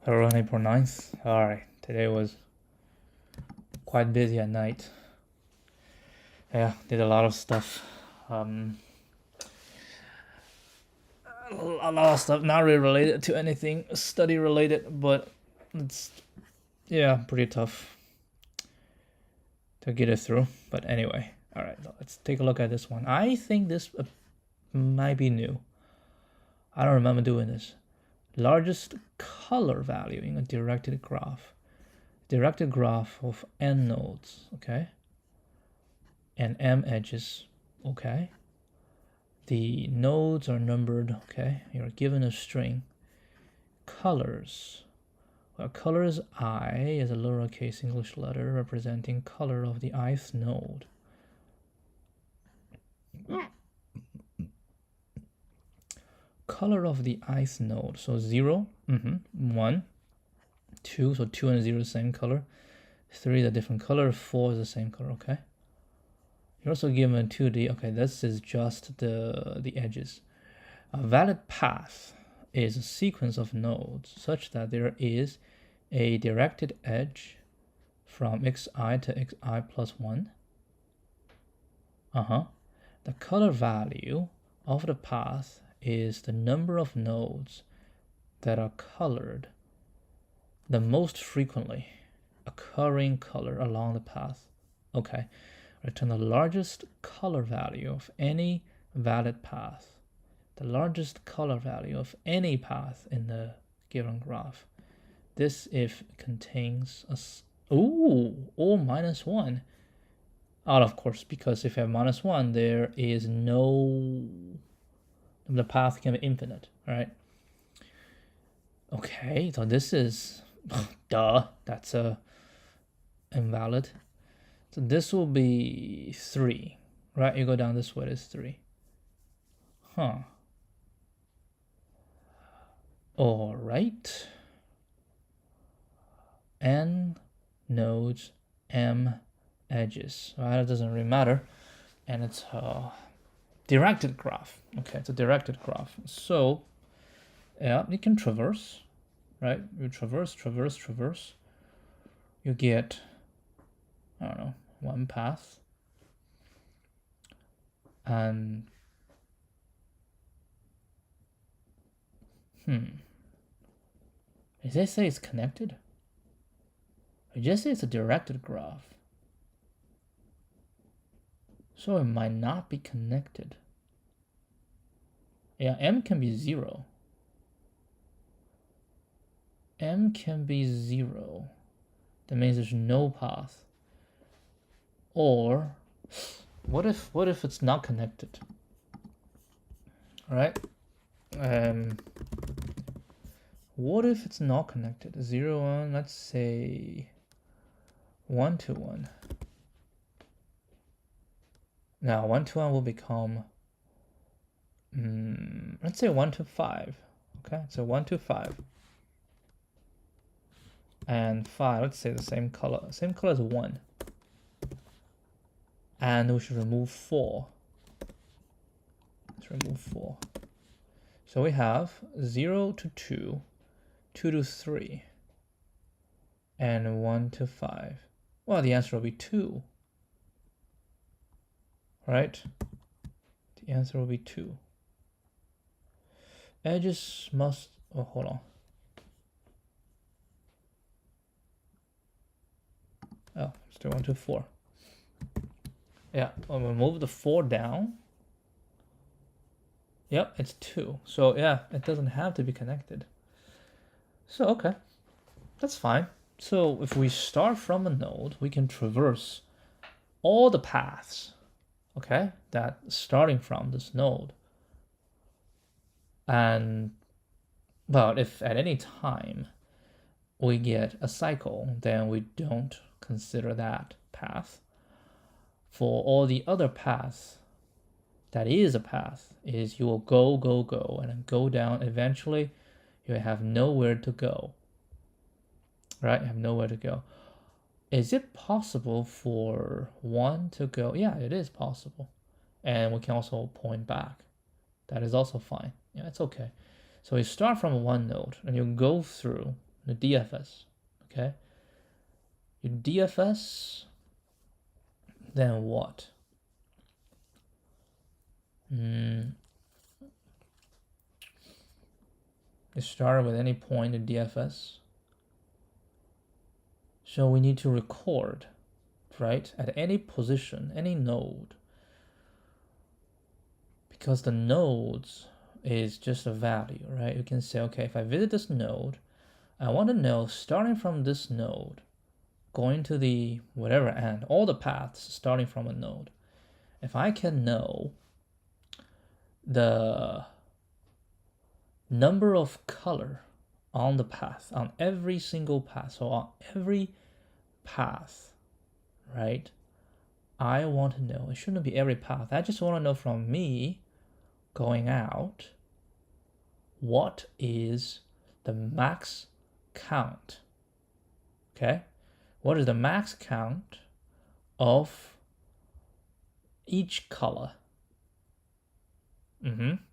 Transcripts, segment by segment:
Hello, on April 9th. Alright, today was quite busy at night. Yeah, did a lot of stuff. A lot of stuff not really related to anything study related, but it's, yeah, pretty tough to get it through. But anyway, alright, let's take a look at this one. I think this might be new. I don't remember doing this. Largest color value in a directed graph. Directed graph of n nodes, okay? And m edges, okay? The nodes are numbered, okay? You're given a string. Colors. Well, colors I is a lowercase English letter representing color of the ith node. Color of the ith node. So 0, 1, 2, so 2 and 0 is the same color. 3 is a different color, 4 is the same color, okay? You're also given 2D, okay, this is just the edges. A valid path is a sequence of nodes such that there is a directed edge from xi to xi plus 1. The color value of the path is the number of nodes that are colored the most frequently occurring color along the path. Okay, return the largest color value of any valid path. The largest color value of any path in the given graph. This if contains a or minus 1. Out of course, because if you have minus 1, there is no, the path can be infinite, right? Okay, so this is, duh, that's invalid. So this will be 3, right? You go down this way, it's 3. All right. N nodes, M edges. Right? It doesn't really matter. And it's a directed graph. Okay, it's a directed graph. So, yeah, you can traverse, right? You traverse. You get, I don't know, one path. And did they say it's connected? I just say it's a directed graph. So it might not be connected. Yeah, M can be 0. M can be 0. That means there's no path. Or what if it's not connected? All right? What if it's not connected? 0, 1, let's say 1 to 1. Now 1 to 1 will become, let's say 1 to 5. Okay, so 1 to 5. And 5, let's say the same color as 1. And we should remove 4. Let's remove 4. So we have 0 to 2, 2 to 3, and 1 to 5. Well, the answer will be 2. Right? The answer will be 2. Edges must, oh, hold on. Oh, still 1 to 4. Yeah, when we move the 4 down, yep, it's 2. So yeah, it doesn't have to be connected. So okay, that's fine. So if we start from a node, we can traverse all the paths, okay, that starting from this node. And but if at any time we get a cycle, then we don't consider that path. For all the other paths, that is a path, is you will go, and then go down. Eventually, you have nowhere to go. Right? You have nowhere to go. Is it possible for one to go? Yeah, it is possible. And we can also point back. That is also fine. Yeah, it's okay. So you start from one node and you go through the DFS, okay? You DFS, then what? You start with any point in DFS. So we need to record, right? At any position, any node. Because the nodes is just a value, right? You can say, okay, if I visit this node, I want to know starting from this node, going to the whatever end, all the paths starting from a node. If I can know the number of color on the path, on every single path, so on every path, right? I want to know, it shouldn't be every path. I just want to know from me going out, what is the max count? Okay, what is the max count of each color?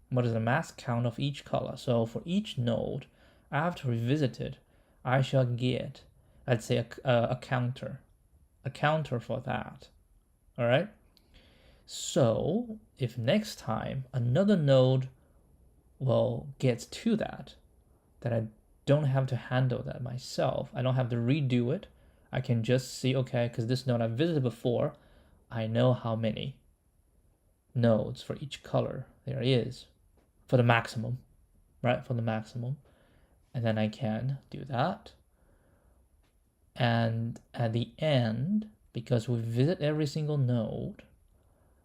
What is the max count of each color? So for each node, after revisited, I shall get, let's say, a counter for that. All right. So if next time another node gets to that I don't have to handle that myself. I don't have to redo it. I can just see, okay, because this node I visited before, I know how many nodes for each color there is for the maximum, right? For the maximum. And then I can do that. And at the end, because we visit every single node,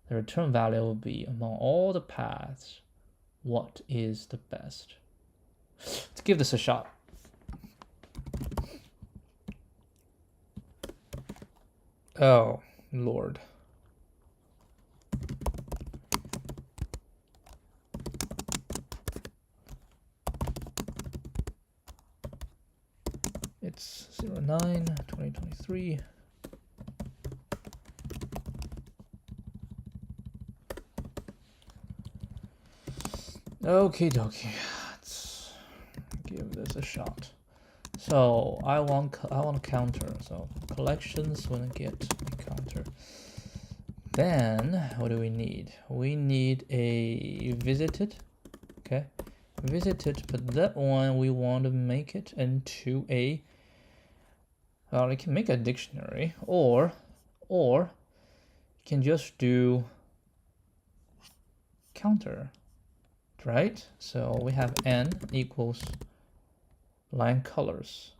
the return value will be among all the paths, what is the best? Let's give this a shot. Oh, Lord. It's 09/2023. Okie dokie. Let's give this a shot. So I want a counter. So collections when I get a counter. Then what do we need? We need a visited. Okay, visited, but that one we want to make it into a. Well, you can make a dictionary, or you can just do counter, right? So we have n equals line colors,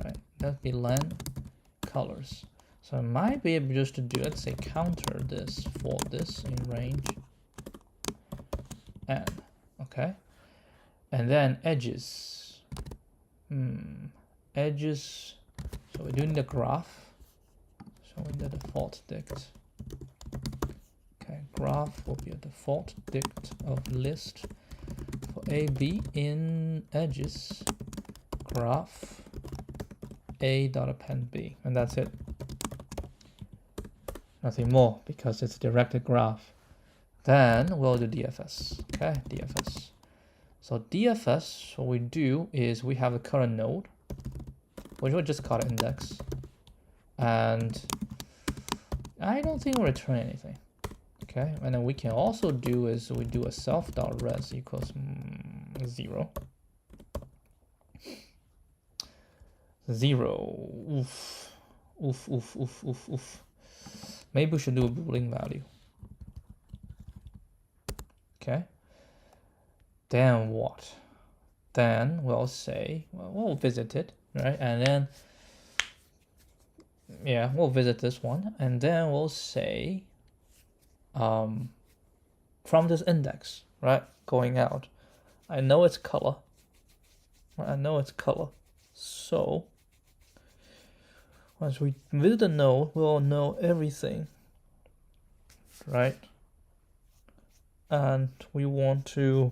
right? That'd be line colors. So I might be able just to do, let's say, counter this for this in range n, okay? And then edges. Edges. So we're doing the graph. So in the default dict. Okay, graph will be a default dict of list for AB in edges. Graph a.append b, and that's it. Nothing more because it's a directed graph. Then we'll do DFS. Okay, DFS. So DFS, what we do is we have a current node, which we'll just call it index. And I don't think we'll return anything. Okay, and then we can also do is we do a self.res equals 0. 0. Oof. Oof, oof, oof, oof, oof. Maybe we should do a Boolean value. Okay. Then what? Then we'll say, well, we'll visit it, right? And then, yeah, we'll visit this one. And then we'll say, from this index, right? Going out. I know its color. I know its color. So, once we visit the node, we'll know everything, right? And we want to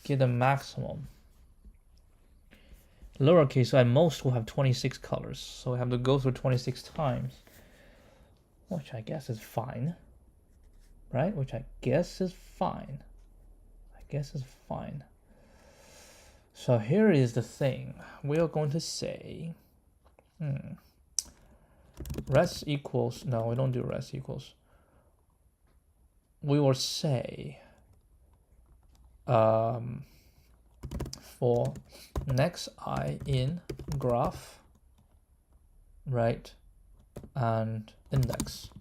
get the maximum. Lowercase, so at most we'll have 26 colors. So we have to go through 26 times, which I guess is fine, right? Which I guess is fine. I guess is fine. So here is the thing. We are going to say res equals, no, we don't do res equals. We will say for next I in graph, right, and index.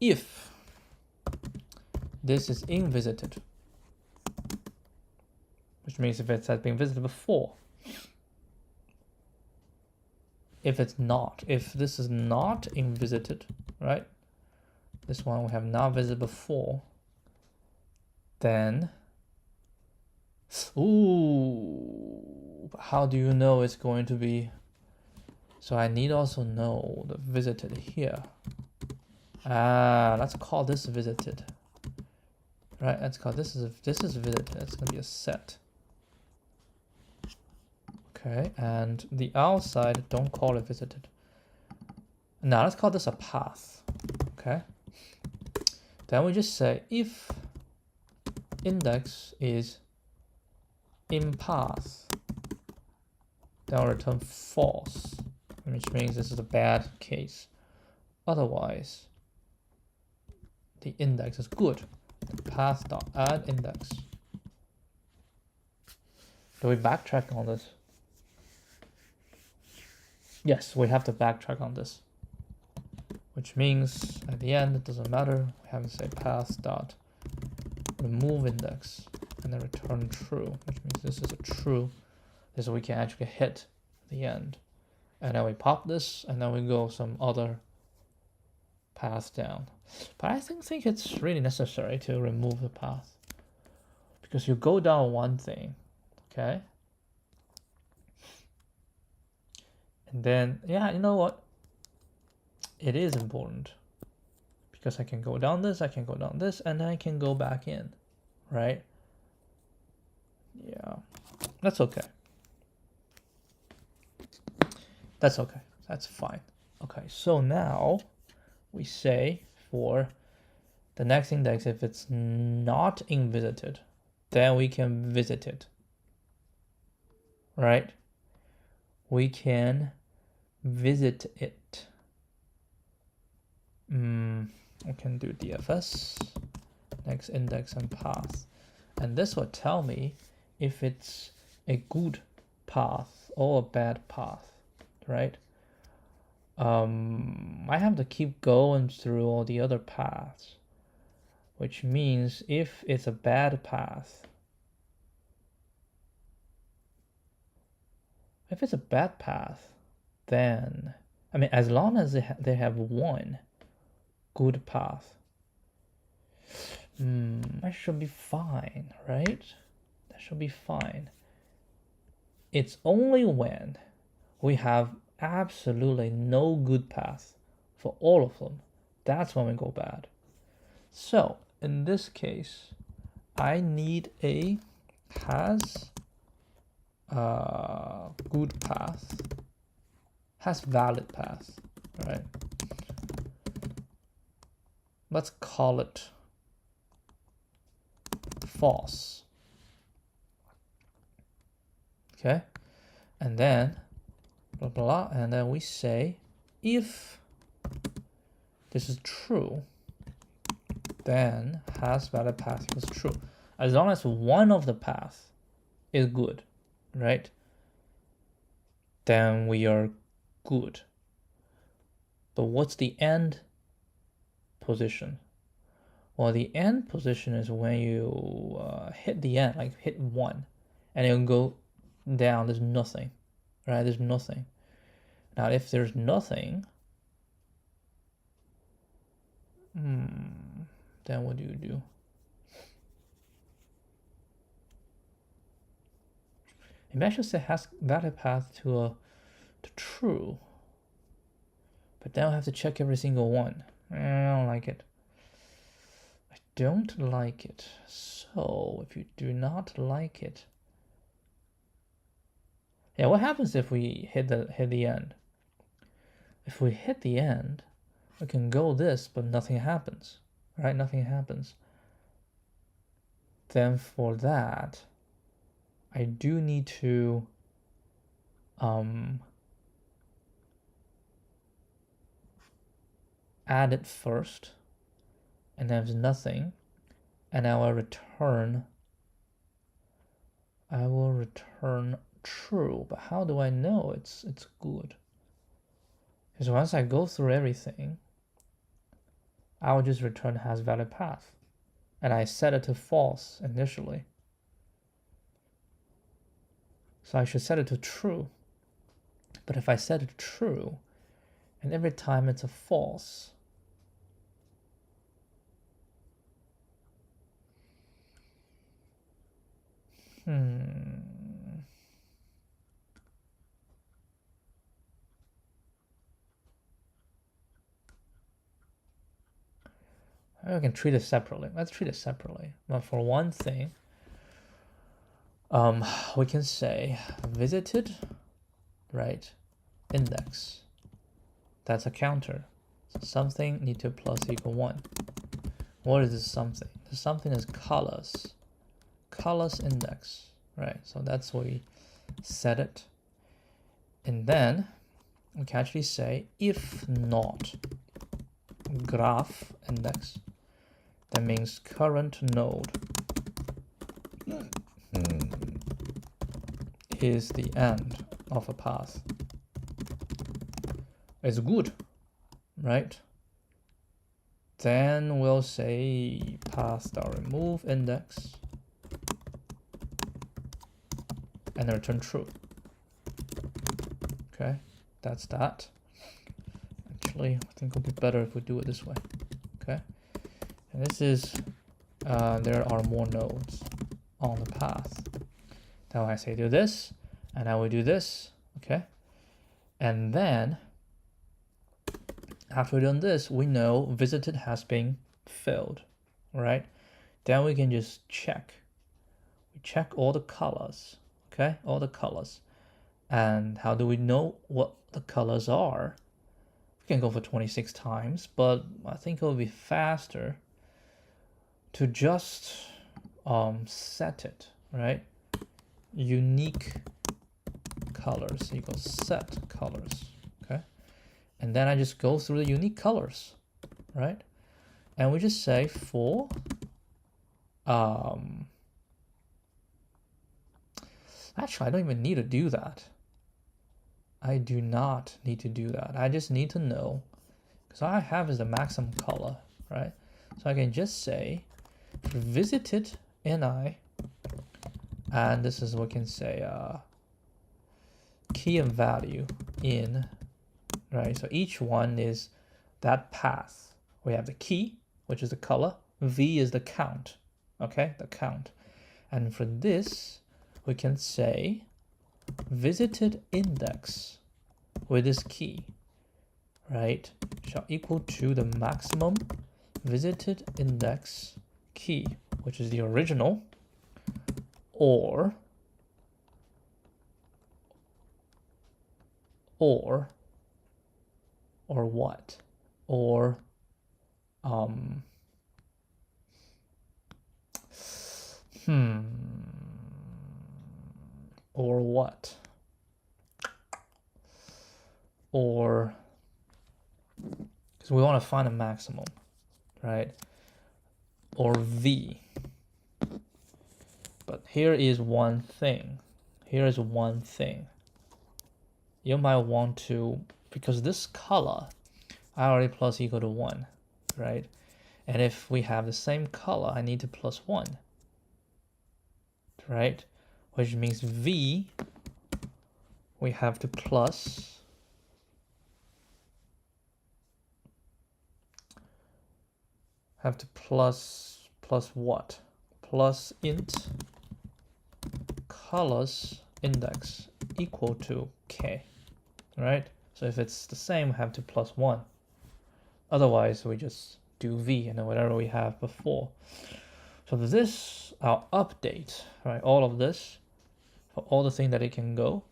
If this is invisited, which means if it has been visited before. If it's not, if this is not invisited, right? This one we have not visited before, then, ooh, how do you know it's going to be? So I need also know the visited here. Let's call this visited. Right, let's call this is visited. It's gonna be a set. Okay, and the outside, don't call it visited. Now let's call this a path. Okay. Then we just say if index is in path, then I'll return false, which means this is a bad case. Otherwise, the index is good. Path.add index. Do we backtrack on this? Yes, we have to backtrack on this. Which means at the end, it doesn't matter. We have to say path.remove index and then return true, which means this is a true. This we can actually hit the end. And then we pop this and then we go some other path down. But I think it's really necessary to remove the path because you go down one thing, okay? And then, yeah, you know what? It is important because I can go down this, I can go down this, and then I can go back in, right? Yeah, that's okay. That's okay. That's fine. Okay, so now we say for the next index, if it's not invisited, then we can visit it, right? We can visit it. We can do DFS, next index and path. And this will tell me if it's a good path or a bad path, right? I have to keep going through all the other paths, which means if it's a bad path, then, I mean, as long as they have one good path, that should be fine, right? That should be fine. It's only when we have absolutely no good path for all of them, that's when we go bad. So in this case, I need a has good path, has valid path, right? Let's call it false. Okay, and then blah blah, and then we say if this is true, then has valid path equals true. As long as one of the paths is good, right? Then we are good. But what's the end position? Well, the end position is when you hit the end, like hit 1, and it'll go down. There's nothing, right? There's nothing. Now, if there's nothing, then what do? Maybe I should say has valid path to true, but then I'll have to check every single one. I don't like it. I don't like it. So if you do not like it, yeah, what happens if we hit the end? If we hit the end, we can go this, but nothing happens, right? Nothing happens. then for that, I do need to add it first, and then if there's nothing, and I will return true. But how do I know it's good? Because once I go through everything, I will just return has valid path, and I set it to false initially. So I should set it to true. But if I set it to true, and every time it's a false, I can treat it separately. Let's treat it separately. But for one thing, we can say visited, right? Index. That's a counter. So something need to plus equal 1. What is this something? The something is colors. Colors index, right? So that's where we set it. And then we can actually say if not graph index, that means current node is the end of a path. It's good, right? Then we'll say path.remove index and return true. Okay, that's that. Actually, I think it'll be better if we do it this way. Okay, and this is there are more nodes on the path. Now I say do this, and I will do this. Okay, and then after we've done this, we know visited has been filled, right? Then we can just check. We check all the colors, okay? All the colors. And how do we know what the colors are? We can go for 26 times, but I think it will be faster to just set it, right? Unique colors equals set colors, okay? And then I just go through the unique colors, right? And we just say for actually I don't even need to do that. I do not need to do that. I just need to know, because all I have is the maximum color, right? So I can just say visited ni, and this is what we can say key and value in, right? So each one is that path. We have the key, which is the color. V is the count, okay? The count. And for this, we can say visited index with this key, right? Shall equal to the maximum visited index key, which is the original, or what? Or or what? Or because we want to find a maximum, right? Or V. But here is one thing. Here is one thing. You might want to, because this color, I already plus equal to 1, right? And if we have the same color, I need to plus 1, right? Which means V, we have to plus what? Plus int colors index equal to K, right? So if it's the same, we have to plus 1. Otherwise, we just do V and then whatever we have before. So this, I'll update, right? All of this for all the things that it can go.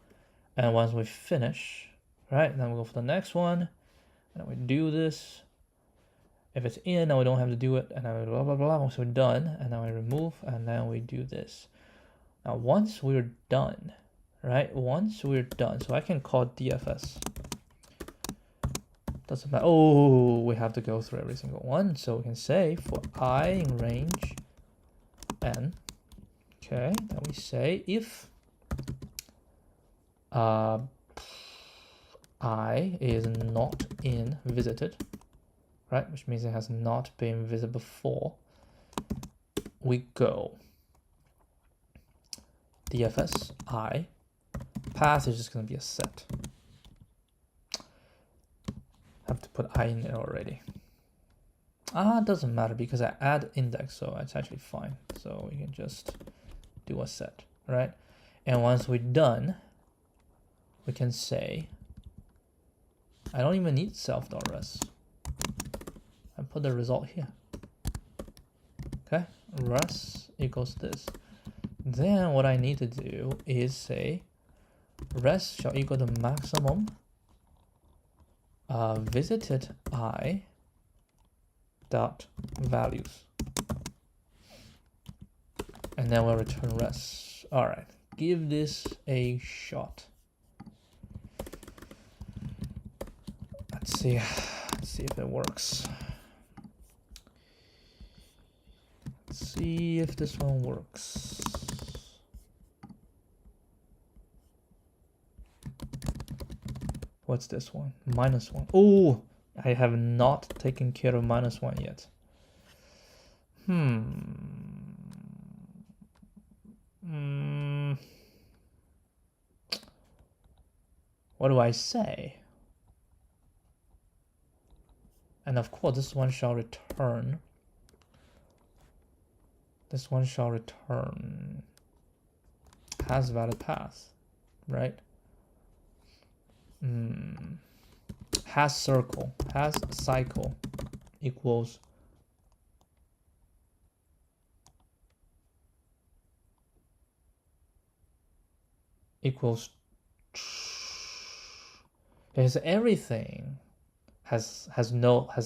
And once we finish, right, then we go for the next one, and then we do this. If it's in, then we don't have to do it, and then blah blah blah. Once we're done, and then we remove, and then we do this. Now once we're done, right? Once we're done, so I can call DFS. Doesn't matter. Oh, we have to go through every single one. So we can say for I in range n. Okay, then we say if I is not in visited, right? Which means it has not been visited before. We go DFS I. Path is just going to be a set. Have to put I in there already. It doesn't matter because I add index, so it's actually fine. So we can just do a set, right? And once we're done, we can say, I don't even need self.res. I put the result here. Okay, res equals this. Then what I need to do is say res shall equal to maximum visited I dot values, and then we'll return res. All right, give this a shot. Let's see if it works. Let's see if this one works. What's this one? -1. Oh, I have not taken care of -1 yet. What do I say? And of course, this one shall return. This one shall return has valid path, right? Has circle, has cycle equals because everything has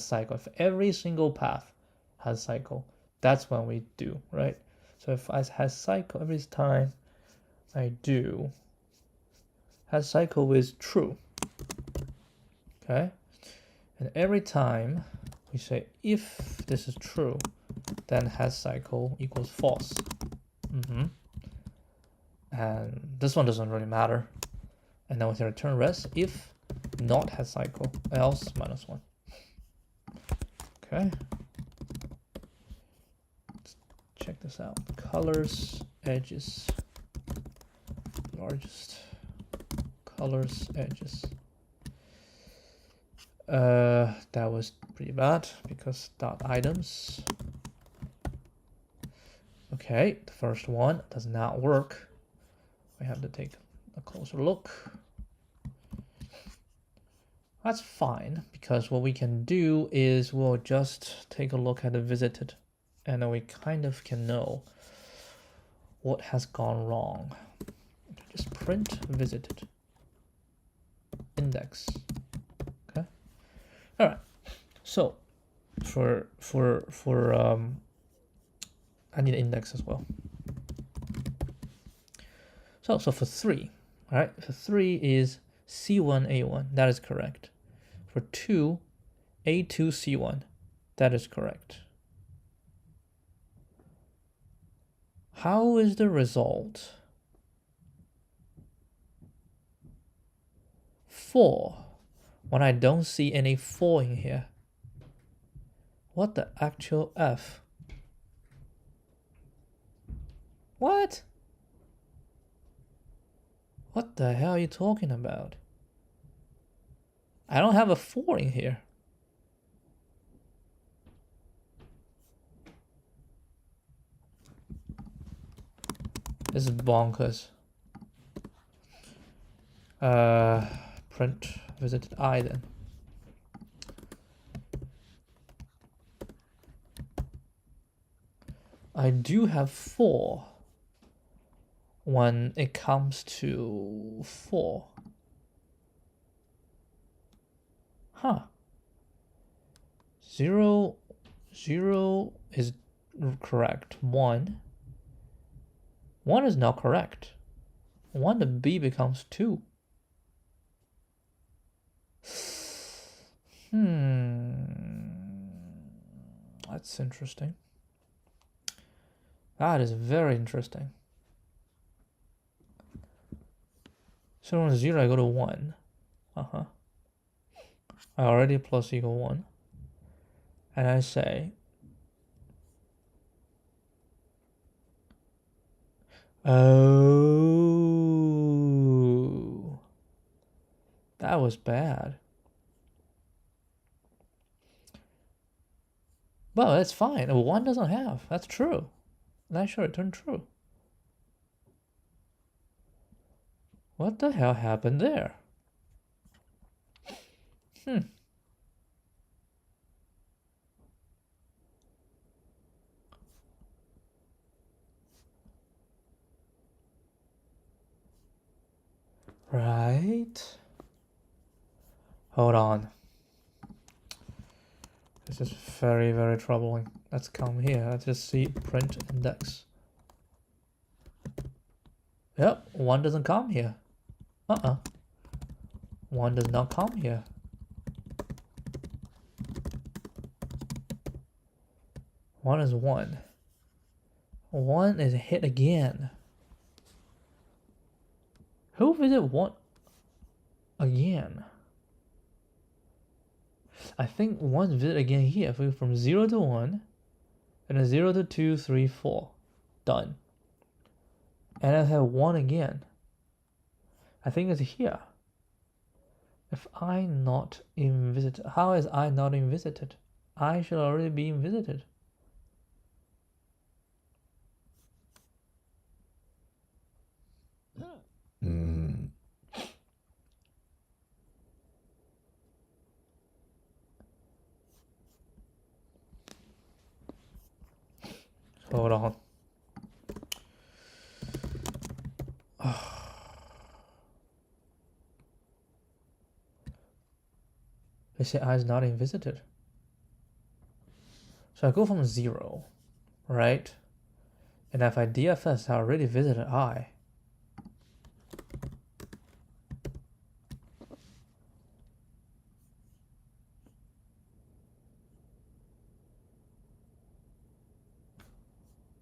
cycle. If every single path has cycle, that's when we do, right? So if I has cycle every time I do has cycle is true. Okay, and every time we say if this is true, then has cycle equals false. And this one doesn't really matter. And then we can return res if not has cycle, else -1. Okay, let's check this out. Colors, edges, largest, colors, edges. That was pretty bad because dot items. Okay, the first one does not work. We have to take a closer look. That's fine because what we can do is we'll just take a look at the visited, and then we kind of can know what has gone wrong. Just print visited index. All right, so I need an index as well. So for 3, all right, for 3 is C1 A1, that is correct. For 2, A2 C1, that is correct. How is the result 4? When I don't see any 4 in here. What the actual F? What? What the hell are you talking about? I don't have a 4 in here. This is bonkers. Print visited I then. I do have 4 when it comes to 4. Huh. 0 is correct. 1 is not correct. 1 to b becomes 2. That's interesting. That is very interesting. So from 0 I go to 1. I already plus equal 1. And I say, oh, that was bad. Well, that's fine. 1 doesn't have. That's true. That should return true. What the hell happened there? Right. Hold on. This is very, very troubling. Let's come here. Let's just see print index. Yep, 1 doesn't come here. 1 does not come here. One is 1. 1 is hit again. Who visit 1 again? I think 1 visit again here. If we go from 0 to 1, and then 0 to 2, 3, 4. Done. And I have 1 again. I think it's here. If I not in visit, how is I not in visited? I should already be in visited. Hold on. They say I is not in visited. So I go from 0, right? And if I DFS, I already visited I.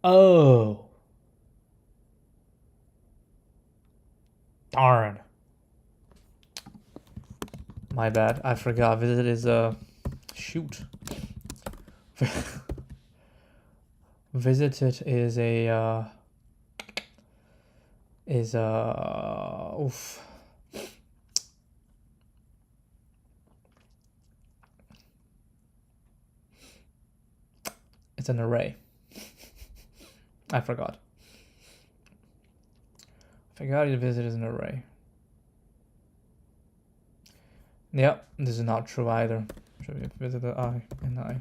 Oh. Darn. My bad. I forgot. Visit is shoot. Visited is a oof. It's an array. I forgot. Visit is an array. Yep, this is not true either. Should be visited I and I.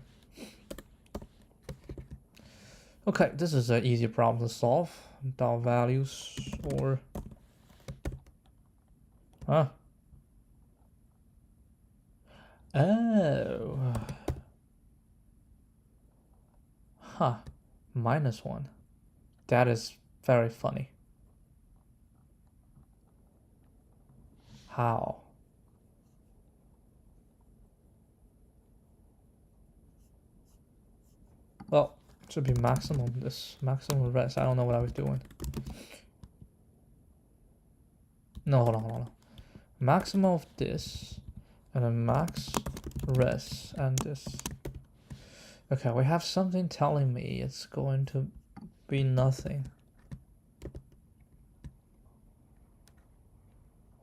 Okay, this is an easy problem to solve. Dot values or oh. -1. That is very funny. How? Well, it should be maximum rest. I don't know what I was doing. No, hold on. Maximum of this, and then max res and this. Okay, we have something telling me it's going to be nothing.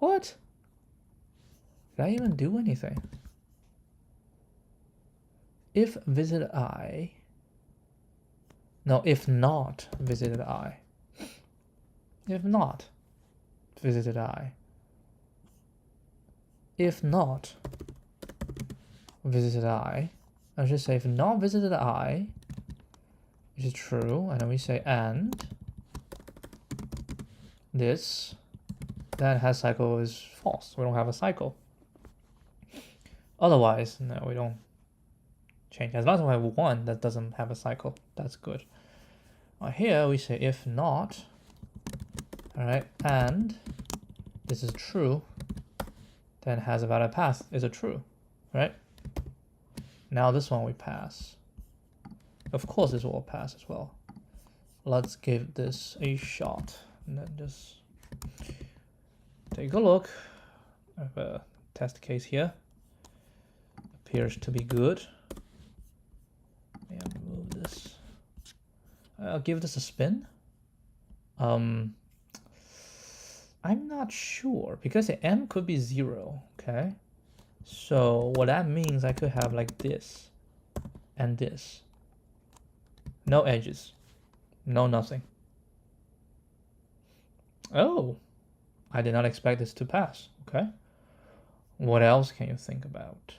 What? Did I even do anything? If visited I. No, if not visited I. If not visited I. If not visited I should say if not visited I, which is true, and then we say and this, then has cycle is false. We don't have a cycle. Otherwise, no, we don't change. As long as we have one that doesn't have a cycle, that's good. Here we say if not, all right, and this is true, then has a valid path is a true, right? Now this one we pass. Of course this will pass as well. Let's give this a shot and then just take a look. I have a test case here. Appears to be good. Yeah, move this. I'll give this a spin. I'm not sure because the m could be 0. Okay, so what that means, I could have like this and this. No edges, no nothing. Oh, I did not expect this to pass. Okay, what else can you think about?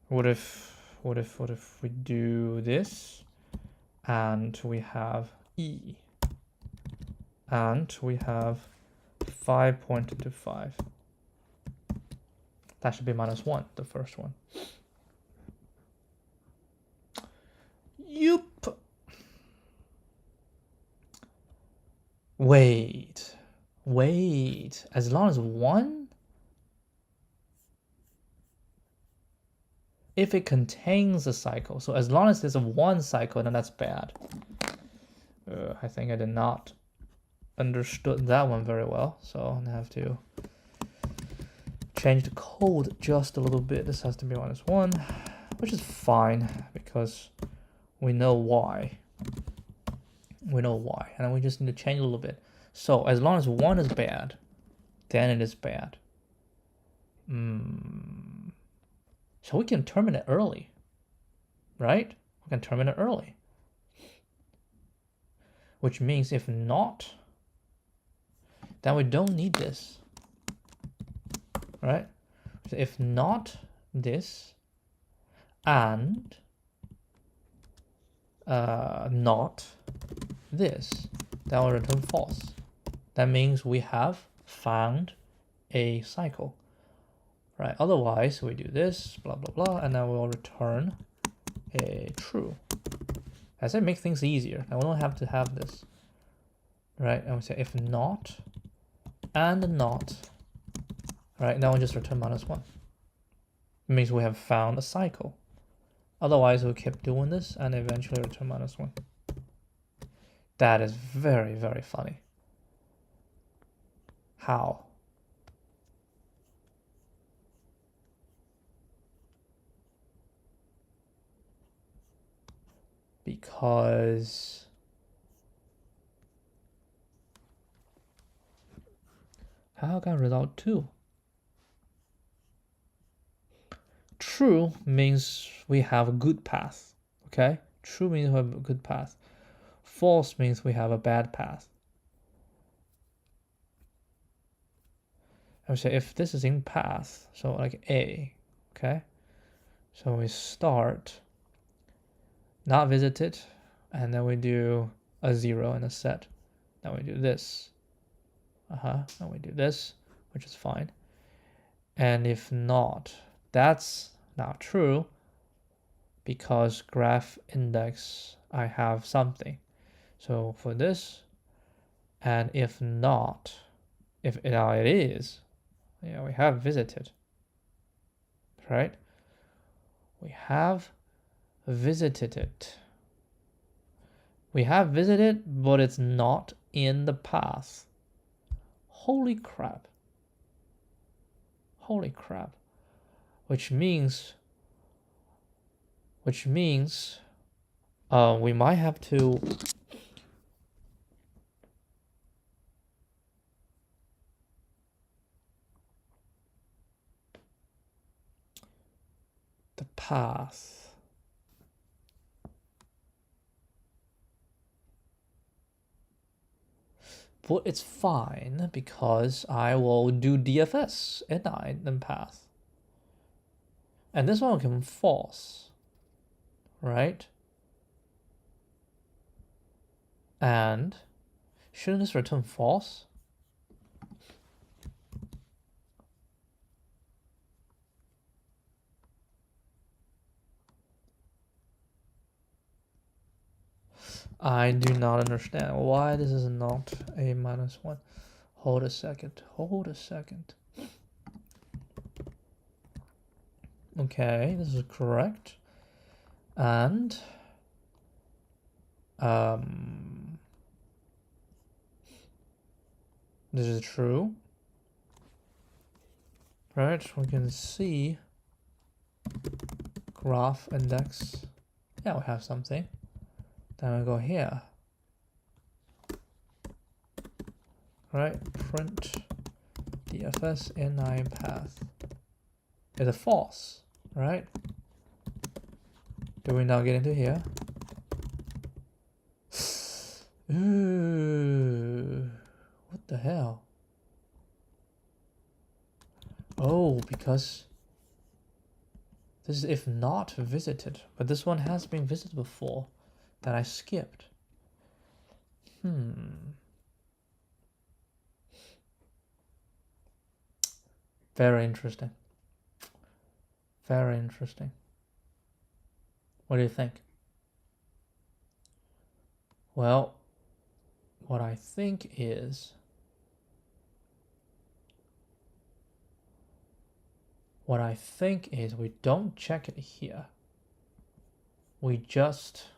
What if we do this and we have e and we have 5 pointed to 5. That should be -1, the first one. Yup. Wait. As long as 1? If it contains a cycle. So as long as there's a 1 cycle, then that's bad. I think I did not understood that one very well. So I have to change the code just a little bit. This has to be -1, which is fine because we know why. We know why, and we just need to change a little bit. So as long as 1 is bad, then it is bad. So we can terminate early, right? We can terminate early. Which means if not, then we don't need this, right? So if not this and not this, that will return false. That means we have found a cycle, right? Otherwise we do this, blah blah blah, and then we'll return a true. As I make things easier, I don't have to have this, right? And we say if not and not, right? Now we just return -1. It means we have found a cycle. Otherwise we'll keep doing this and eventually return -1. That is very, very funny. How? Because how can I result 2? True means we have a good path. Okay? True means we have a good path. False means we have a bad path. I would say if this is in path, so like A, okay? So we start not visited, and then we do a 0 and a set. Then we do this. And we do this, which is fine. And if not, that's not true because graph index, I have something. So for this, and if not, if now it is, yeah, we have visited, right? We have visited it. We have visited, but it's not in the path. Holy crap. Holy crap. Which means we might have to the path. But it's fine because I will do DFS and I then path. And this one will become false, right? And shouldn't this return false? I do not understand why this is not a -1. Hold a second. Hold a second. Okay, this is correct. And this is true. Right, we can see graph index. Yeah, we have something. Then we go here. Right, print DFS ni path. Is a false, right? Do we now get into here? Ooh, what the hell? Oh, because this is if not visited, but this one has been visited before that I skipped. Very interesting. Very interesting. What do you think? Well, what I think is we don't check it here. We just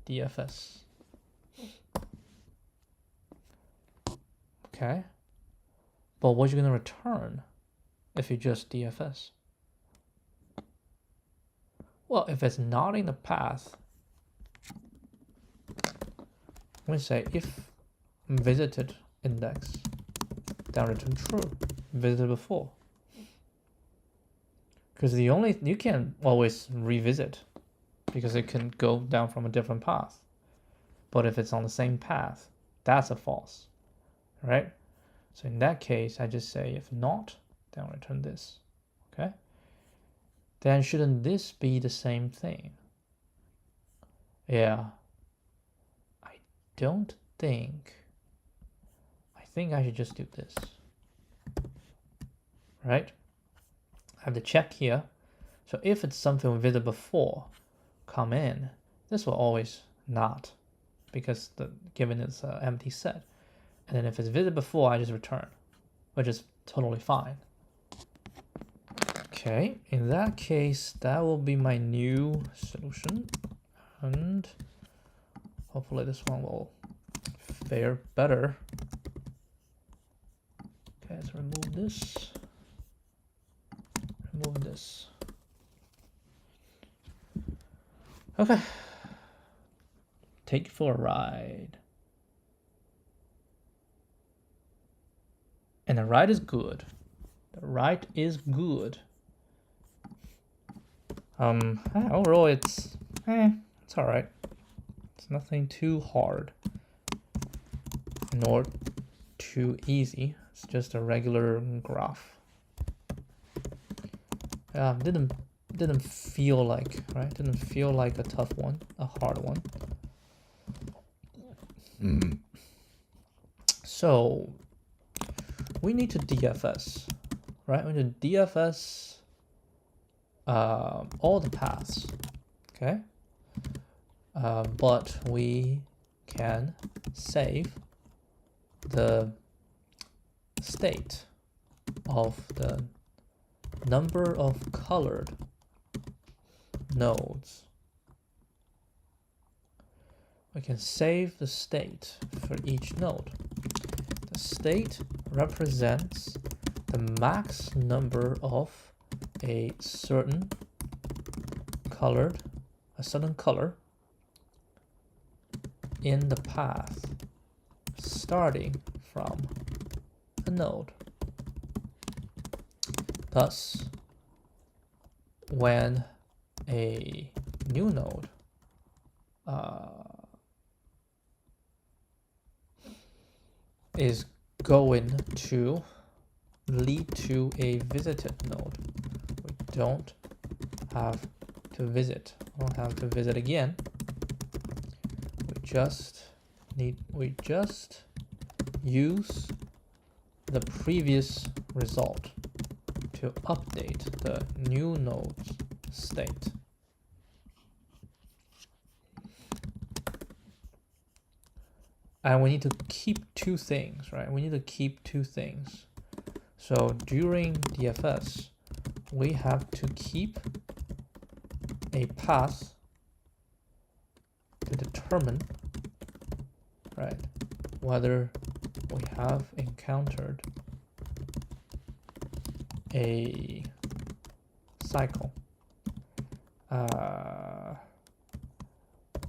DFS. Okay. But what you're gonna return if you just DFS? Well, if it's not in the path, let me say if visited index, then return true. Visited before. Because you can always revisit because it can go down from a different path. But if it's on the same path, that's a false, right? So in that case, I just say if not, then return this, okay? Then shouldn't this be the same thing? Yeah. I think I should just do this, right? I have to check here. So if it's something we visited before, come in, this will always not, because given it's an empty set. And then if it's visited before, I just return, which is totally fine. Okay, in that case, that will be my new solution. And hopefully this one will fare better. Okay, let's remove this. Remove this. Okay. Take it for a ride. And the ride is good. The ride is good. Overall it's alright. It's nothing too hard. Nor too easy. It's just a regular graph. Didn't feel like, right? Didn't feel like a tough one, a hard one. So we need to DFS, right? We need to DFS all the paths, okay? But we can save the state of the number of colored nodes. We can save the state for each node. The state represents the max number of a certain color in the path starting from a node. Thus, when a new node is going to lead to a visited node, we don't have to visit. We don't have to visit again. We just use the previous result to update the new node's state. And we need to keep two things, right? We need to keep two things. So during DFS, we have to keep a path to determine, right, whether we have encountered a cycle.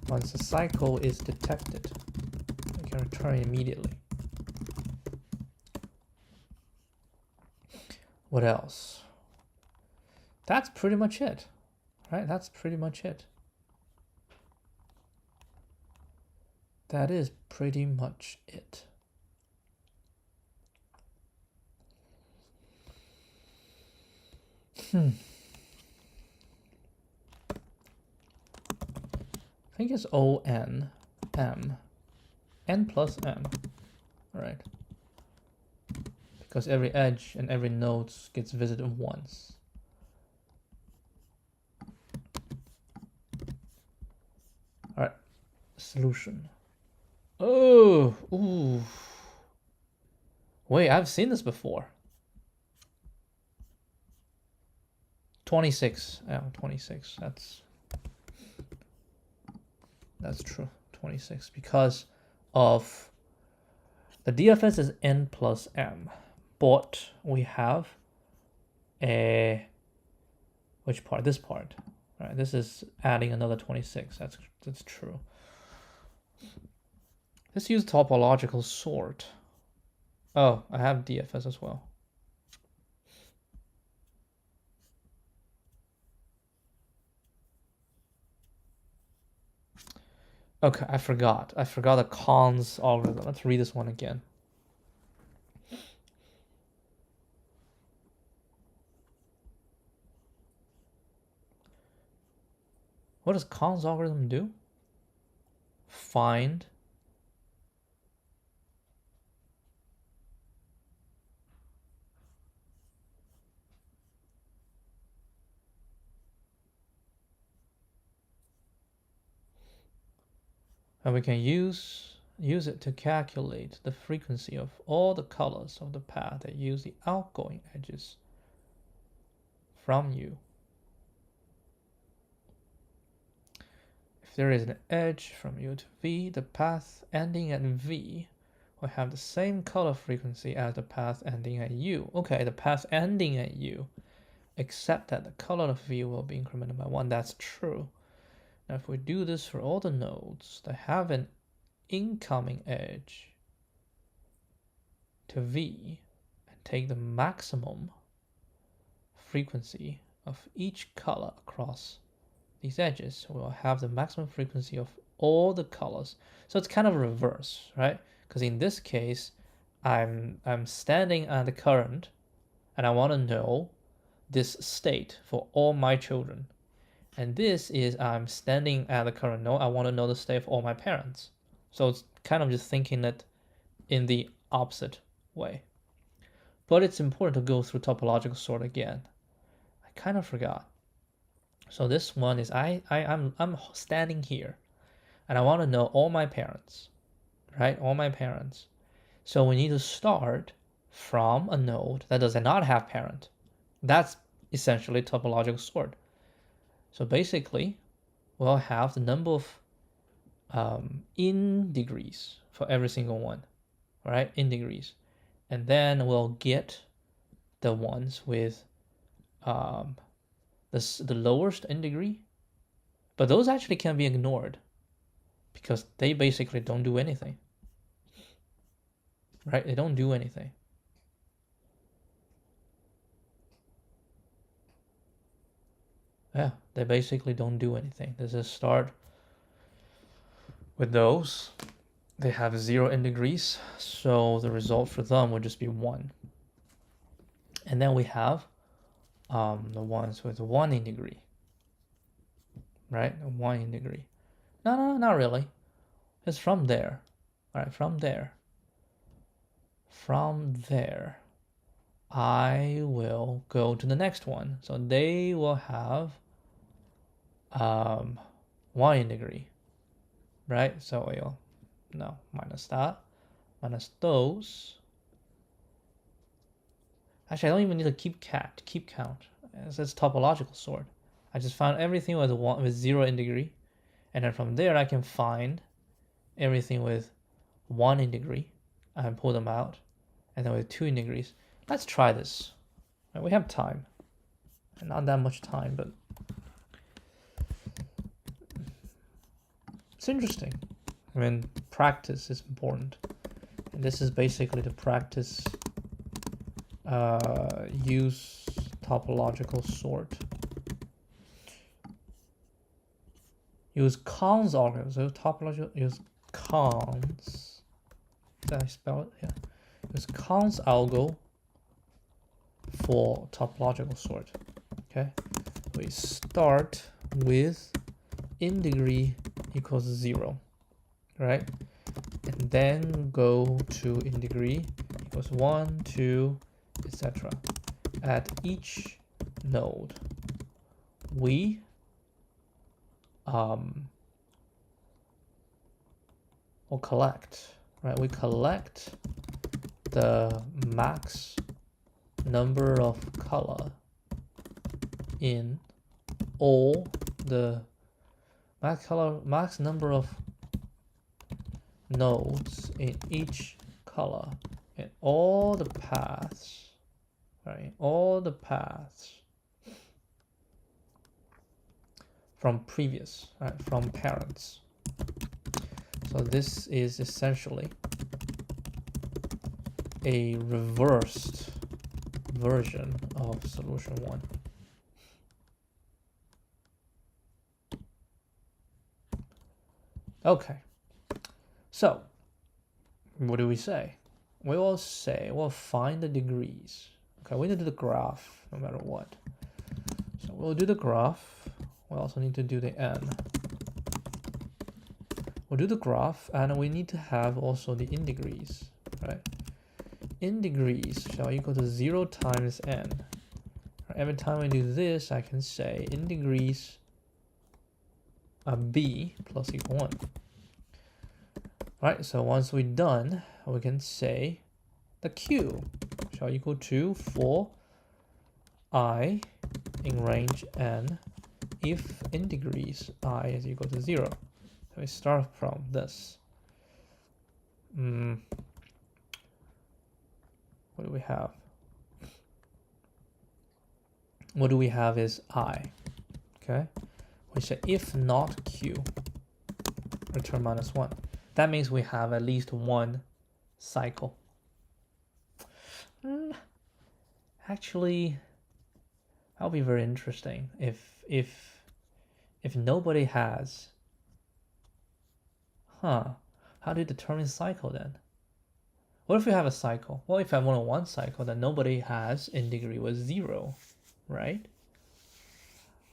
Once a cycle is detected, we can return immediately. What else? That's pretty much it, right? That's pretty much it. That is pretty much it. I think it's O-N, M, N plus M, right? Because every edge and every node gets visited once. All right, solution. Oh, ooh. Wait, I've seen this before. 26. Yeah, 26. That's true. 26 because of the DFS is N plus M, but we have a which part? This part, right? This is adding another 26. That's true. Let's use topological sort. Oh, I have DFS as well. Okay, I forgot the cons algorithm. Let's read this one again. What does cons algorithm do? Find and we can use it to calculate the frequency of all the colors of the path that use the outgoing edges from you. If there is an edge from U to V, the path ending at V will have the same color frequency as the path ending at U. Okay, the path ending at U, except that the color of V will be incremented by 1. That's true. Now if we do this for all the nodes that have an incoming edge to V and take the maximum frequency of each color across these edges, we'll have the maximum frequency of all the colors. So it's kind of reverse, right? Because in this case, I'm standing at the current and I want to know this state for all my children. And this is I'm standing at the current node. I want to know the state of all my parents. So it's kind of just thinking it in the opposite way. But it's important to go through topological sort again. I kind of forgot. So this one is I'm standing here and I want to know all my parents, right? All my parents. So we need to start from a node that does not have parent. That's essentially topological sort. So basically, we'll have the number of in degrees for every single one, right? In degrees. And then we'll get the ones with the lowest in degree. But those actually can be ignored because they basically don't do anything, right? They don't do anything. Yeah, they basically don't do anything. There's a start with those. They have 0 in degrees, so the result for them would just be 1. And then we have the ones with 1 in degree, right? 1 in degree. No, not really. It's from there. All right, from there. From there, I will go to the next one. So they will have 1 in degree, right? So No, minus that, minus those. Actually, I don't even need to keep count. It says topological sort. I just found everything with 0 in degree, and then from there I can find everything with 1 in degree and pull them out, and then with 2 in degrees. Let's try this. We have time, and not that much time, but it's interesting. I mean, practice is important, and this is basically the practice. Use topological sort. Use cons algorithm. So topological, use cons. Did I spell it? Yeah. Use cons algo for topological sort. Okay. We start with in degree equals 0, right? And then go to in degree equals 1, 2, etc. At each node, we will collect, right? We collect the max number of color in all the max number of nodes in each color in all the paths, right? All the paths from previous, right? From parents. So this is essentially a reversed version of solution 1. Okay, so what do we say? We will say we'll find the degrees. Okay, we need to do the graph no matter what. So we'll do the graph. We also need to do the n. We'll do the graph, and we need to have also the in degrees, right? In degrees shall equal to 0 times n. Every time I do this, I can say in degrees b plus equal 1. Right, so once we're done, we can say the q shall equal to for I in range n if in degrees I is equal to 0. So we start from this. What do we have? What do we have is I. Okay, we say if not q, return -1. That means we have at least one cycle. Actually, that'll be very interesting if nobody has. How do you determine cycle then? What if we have a cycle? Well, if I have only one cycle, then nobody has in degree with 0, right?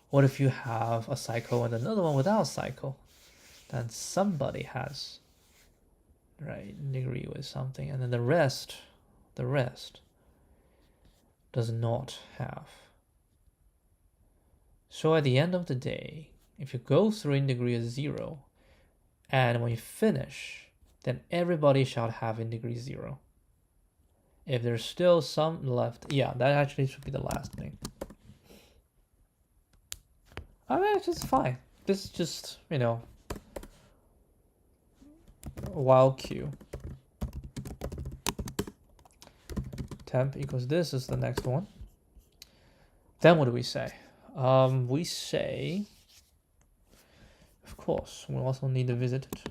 What if you have a cycle and another one without a cycle? Then somebody has, right, degree with something, and then the rest does not have. So at the end of the day, if you go through in degree of 0, and when you finish, then everybody shall have in degree 0. If there's still some left, yeah, that actually should be the last thing. I mean, it's just fine. This is just, you know, while q temp equals this is the next one. Then what do we say? We say, of course, we also need to visit it.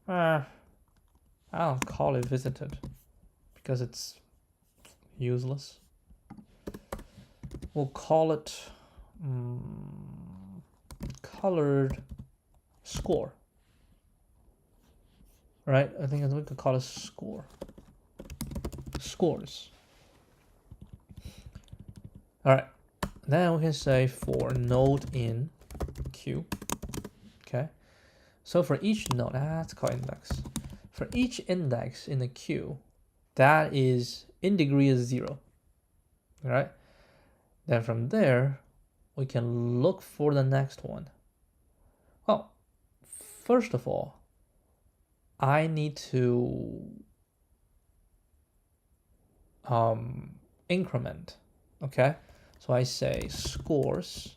I don't call it visited because it's useless. We'll call it colored score. Right? I think we could call it score. Scores. Alright. Then we can say for node in Q. Okay. So for each node, that's called index. For each index in the queue, that is in degree is 0. Alright. Then from there, we can look for the next one. Well, first of all, I need to increment. Okay, so I say scores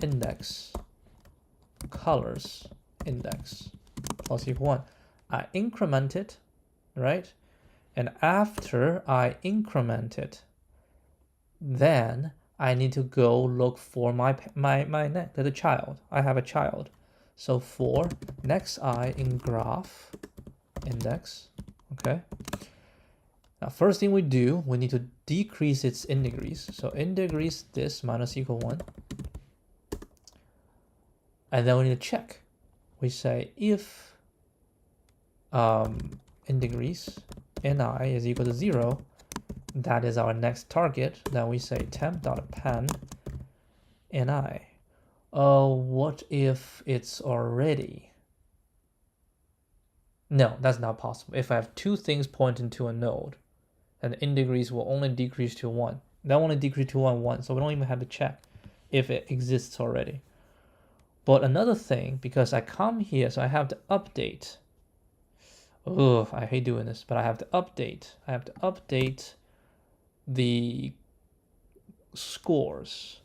index colors index plus equal 1. I increment it, right? And after I increment it, then I need to go look for the child. I have a child. So for next I in graph index, okay? Now first thing we do, we need to decrease its in degrees. So in degrees this minus equal 1. And then we need to check. We say if in degrees ni is equal to 0, that is our next target. Then we say temp.append ni. What if it's already? No, that's not possible. If I have two things pointing to a node, then the in degrees will only decrease to 1. That will only decrease to 1, so we don't even have to check if it exists already. But another thing, because I come here, so I have to update. Oh, I hate doing this, but I have to update. I have to update the scores.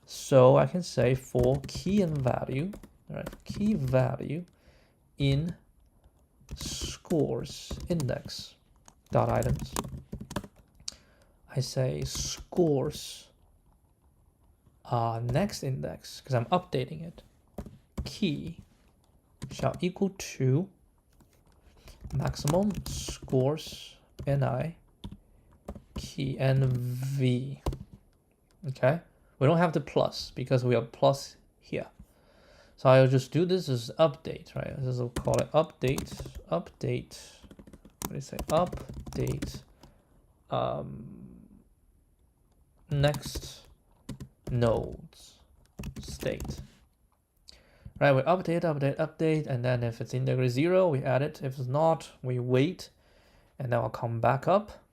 So I can say for key and value, right? Key value in scores index dot items. I say scores next index, because I'm updating it. Key shall equal to maximum scores ni key nv. Okay, we don't have the plus because we have plus here. So I'll just do this as update, right? This will call it update. What do you say? Update next nodes state. Right, we update, and then if it's in degree 0, we add it. If it's not, we wait, and then I'll come back up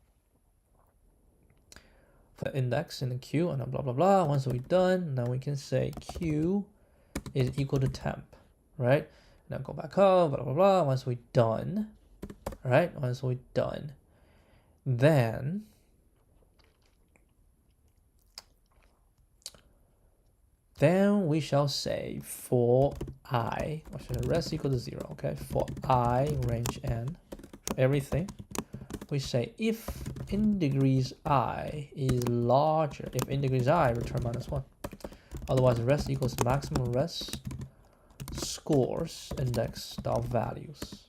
for the index in the queue, and then blah blah blah. Once we're done, then we can say queue is equal to temp, right? And then go back up, blah blah blah. Once we're done, right? Once we're done, then we shall say for I, or should rest equal to 0, okay? For I range n, for everything, we say if in degrees I is larger, if in degrees I, return -1. Otherwise, rest equals maximum rest scores index dot values,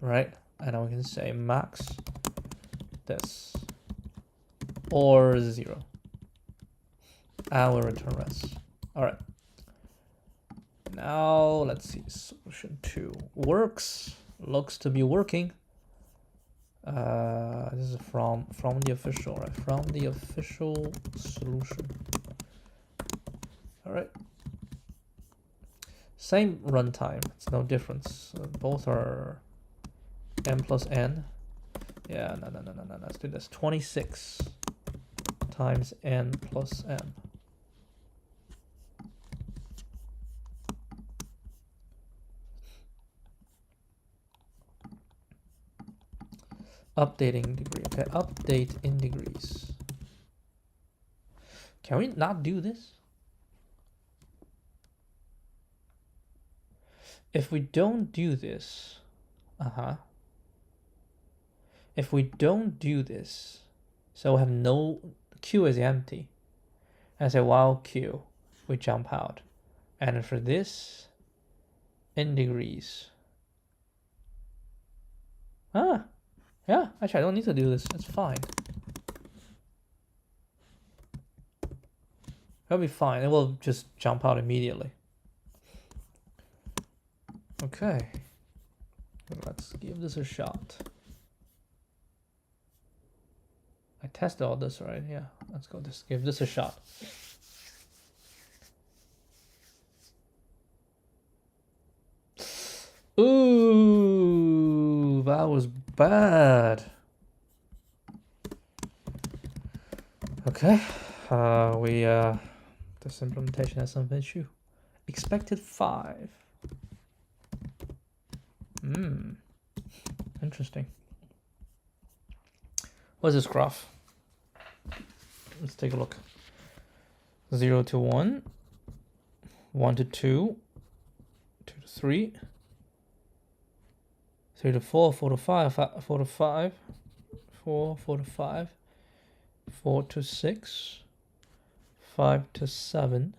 right? And now we can say max this or 0. And we'll return rest. All right. Now let's see. Solution 2 works. Looks to be working. This is from the official, right? From the official solution. All right. Same runtime. It's no difference. Both are n plus n. Yeah. No. Let's do this. 26 times n plus n. Updating degree, okay, update in degrees. Can we not do this? If we don't do this, if we don't do this, so we have no, queue is empty. And I say while queue, we jump out. And for this, in degrees. Yeah, actually I don't need to do this, it's fine. That'll be fine, it will just jump out immediately. Okay, let's give this a shot. I tested all this, right? Yeah, let's go give this a shot. Ooh, that was bad. Okay, this implementation has some issue. Expected 5. Interesting. What's this graph? Let's take a look. 0 to 1, 1 to 2, 2 to 3, 3 to 4, 4 to 5, 4 to 5, 4 to 5, 4 to 6, 5 to 7,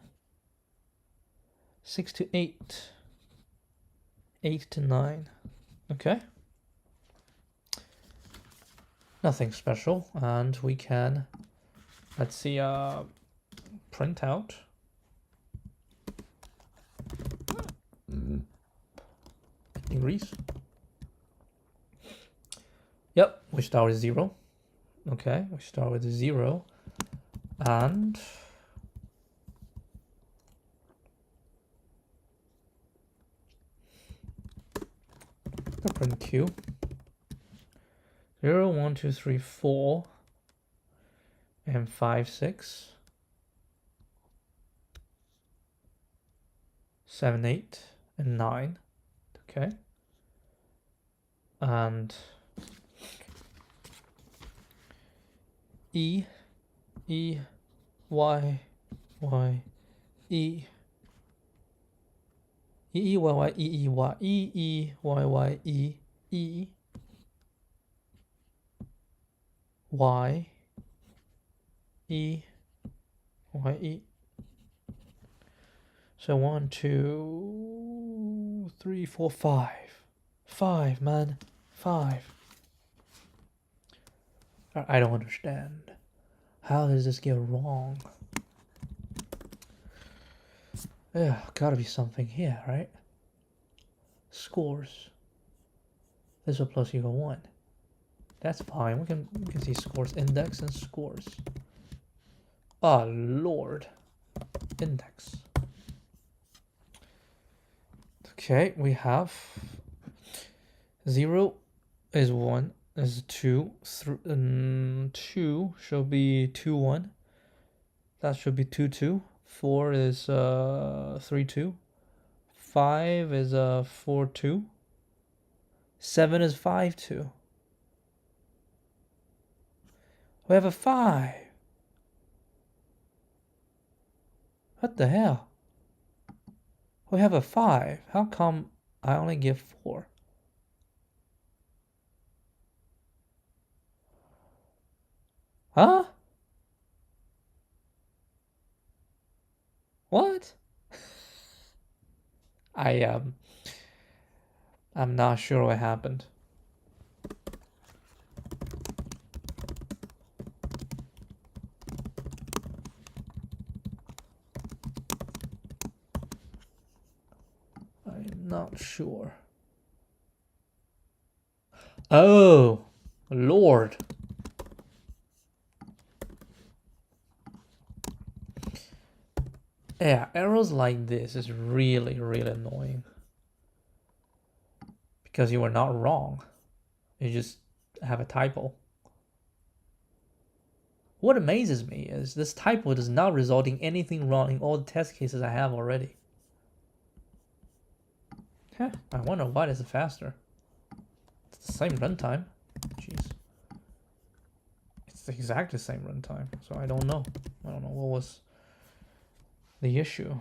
6 to 8, 8 to 9. Okay. Nothing special, and we can, let's see, print out. Degrees. Yep, we start with 0. Okay, we start with 0, and I'll print Q. 0, 1, 2, 3, 4, and 5, 6, 7, 8, and 9. Okay. And E, Y, Y, Y, Y, Y, Y, Y, E, Y, E, Y, E. So 1, 2, 3, 4, 5. 5, man. 5. I don't understand. How does this get wrong? Yeah, gotta be something here, right? Scores. This will plus equal 1. That's fine. We can see scores, index, and scores. Oh Lord. Index. Okay, we have 0 is 1, is 2, 2 should be 2, 1. That should be 2, 2. 4 is 3, 2. 5 is 4, 2. 7 is 5, 2. We have a 5. What the hell? We have a 5. How come I only get 4? Huh? What? I'm not sure what happened. I'm not sure. Oh, Lord. Yeah, errors like this is really, really annoying. Because you are not wrong. You just have a typo. What amazes me is this typo does not result in anything wrong in all the test cases I have already. Huh, I wonder why this is faster. It's the same runtime. Jeez. It's exactly the same runtime, so I don't know. I don't know what was the issue.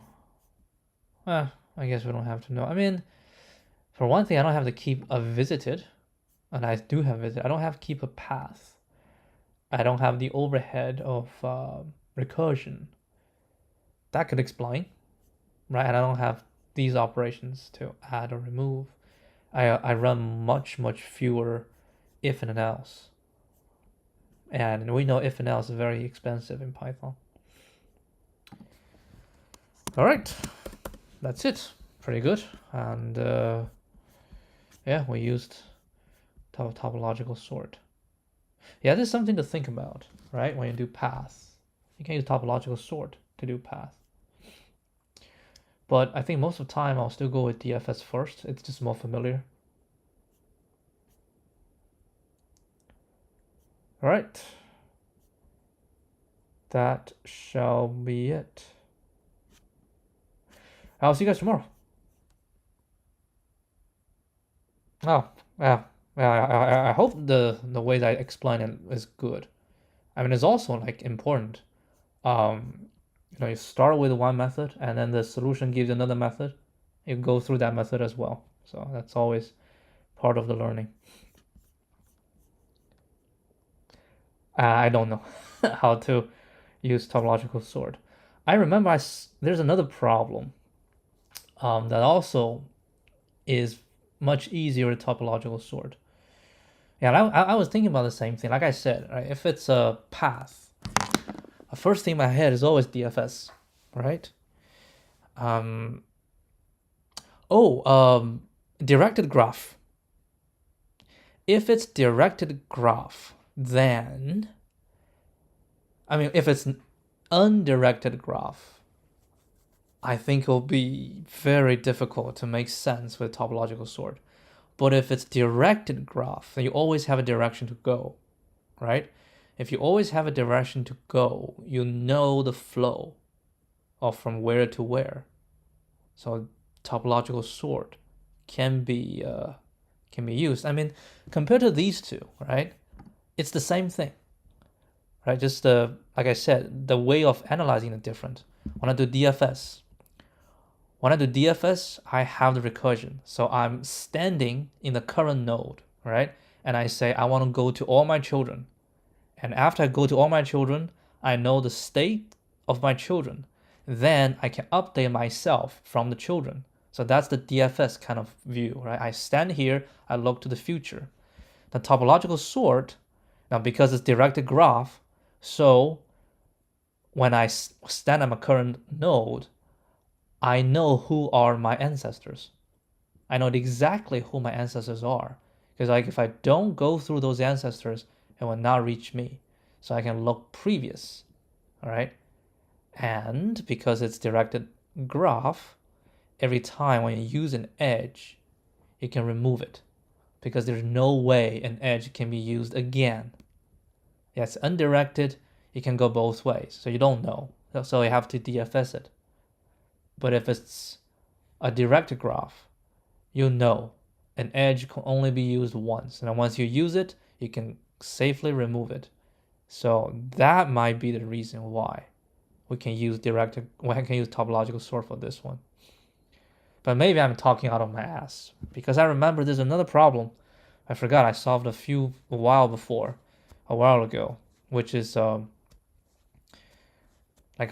I guess we don't have to know. I mean, for one thing, I don't have to keep a visited, and I do have visited. I don't have to keep a path. I don't have the overhead of recursion. That could explain, right? And I don't have these operations to add or remove. I run much fewer if and else. And we know if and else is very expensive in Python. All right, that's it. Pretty good. And yeah, we used topological sort. Yeah, there's something to think about, right? When you do paths, you can use topological sort to do path. But I think most of the time I'll still go with DFS first. It's just more familiar. All right. That shall be it. I'll see you guys tomorrow. Oh, yeah. I hope the way that I explain it is good. I mean, it's also like important. You start with one method and then the solution gives another method. You go through that method as well. So that's always part of the learning. I don't know how to use topological sort. I remember there's another problem that also is much easier with topological sort. Yeah, I was thinking about the same thing. Like I said, right? If it's a path, the first thing in my head is always DFS, right? Um, directed graph. If it's directed graph, then I mean, if it's an undirected graph, I think it'll be very difficult to make sense with topological sort. But if it's directed graph, then you always have a direction to go, right? If you always have a direction to go, you know the flow of from where to where. So topological sort can be used. I mean, compared to these two, right? It's the same thing, right? Just like I said, the way of analyzing it different. When I do DFS, I have the recursion. So I'm standing in the current node, right? And I say I want to go to all my children. And after I go to all my children, I know the state of my children. Then I can update myself from the children. So that's the DFS kind of view, right? I stand here, I look to the future. The topological sort, now because it's directed graph, so when I stand at my current node, I know who are my ancestors. I know exactly who my ancestors are. Because like if I don't go through those ancestors, it will not reach me. So I can look previous. All right. And because it's directed graph, every time when you use an edge, you can remove it. Because there's no way an edge can be used again. Yeah, it's undirected, you can go both ways. So you don't know. So you have to DFS it. But if it's a directed graph, you know an edge can only be used once. And once you use it, you can safely remove it. So that might be the reason why we can use topological sort for this one. But maybe I'm talking out of my ass because I remember there's another problem I forgot I solved a while ago, which is like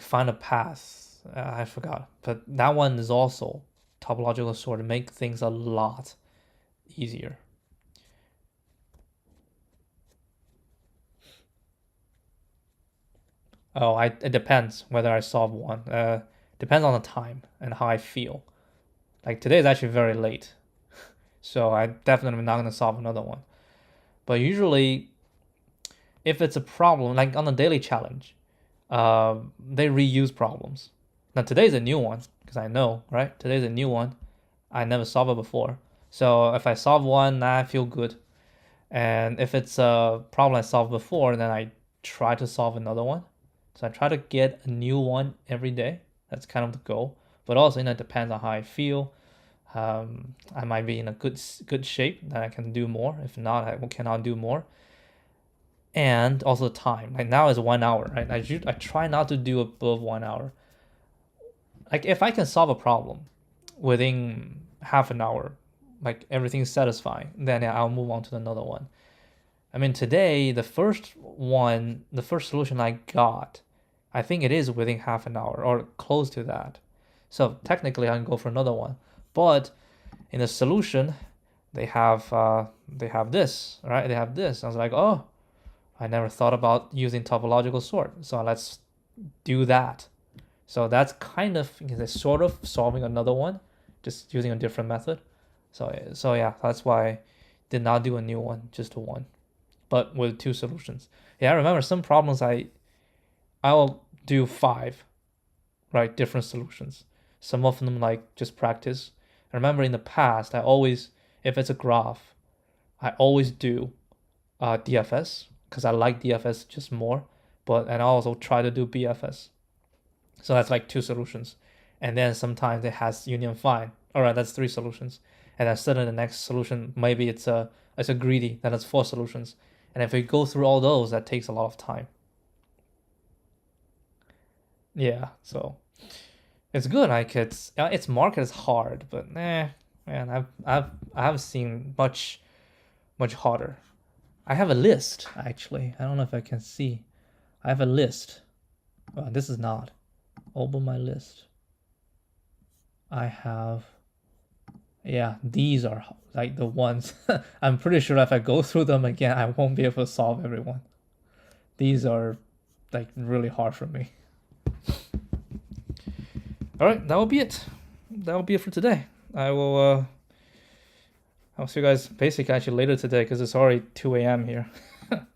find a path. I forgot, but that one is also topological sort to make things a lot easier. It depends whether I solve one. Depends on the time and how I feel. Like today is actually very late, so I definitely am not gonna solve another one. But usually, if it's a problem, like on a daily challenge, they reuse problems. Now today's a new one because I know, right? Today's a new one. I never solved it before. So if I solve one, I feel good. And if it's a problem I solved before, then I try to solve another one. So I try to get a new one every day. That's kind of the goal. But also, it depends on how I feel. I might be in a good shape that I can do more. If not, I cannot do more. And also time. Like now is 1 hour, right? I try not to do above 1 hour. Like if I can solve a problem within half an hour, like everything's satisfying, then I'll move on to another one. I mean, today, the first solution I got, I think it is within half an hour or close to that. So technically, I can go for another one. But in the solution, they have this, right? They have this. I was like, oh, I never thought about using topological sort. So let's do that. So that's kind of sort of solving another one, just using a different method. So yeah, that's why I did not do a new one, just one, but with two solutions. Yeah, I remember some problems I'll do 5, right, different solutions. Some of them like just practice. I remember in the past, if it's a graph, I always do DFS because I like DFS just more, and I also try to do BFS. So that's like 2 solutions. And then sometimes it has union find. All right, that's 3 solutions. and then suddenly the next solution, maybe it's a greedy, then it's 4 solutions. And if we go through all those, that takes a lot of time. Yeah, so it's good. Like its market is hard, but man, I have seen much harder. I have a list actually. I don't know if I can see. I have a list. Oh, this is not. Open my list. I have. Yeah, these are like the ones. I'm pretty sure if I go through them again, I won't be able to solve everyone. These are like really hard for me. All right, that will be it. That will be it for today. I'll see you guys basically actually later today because it's already 2 a.m. here.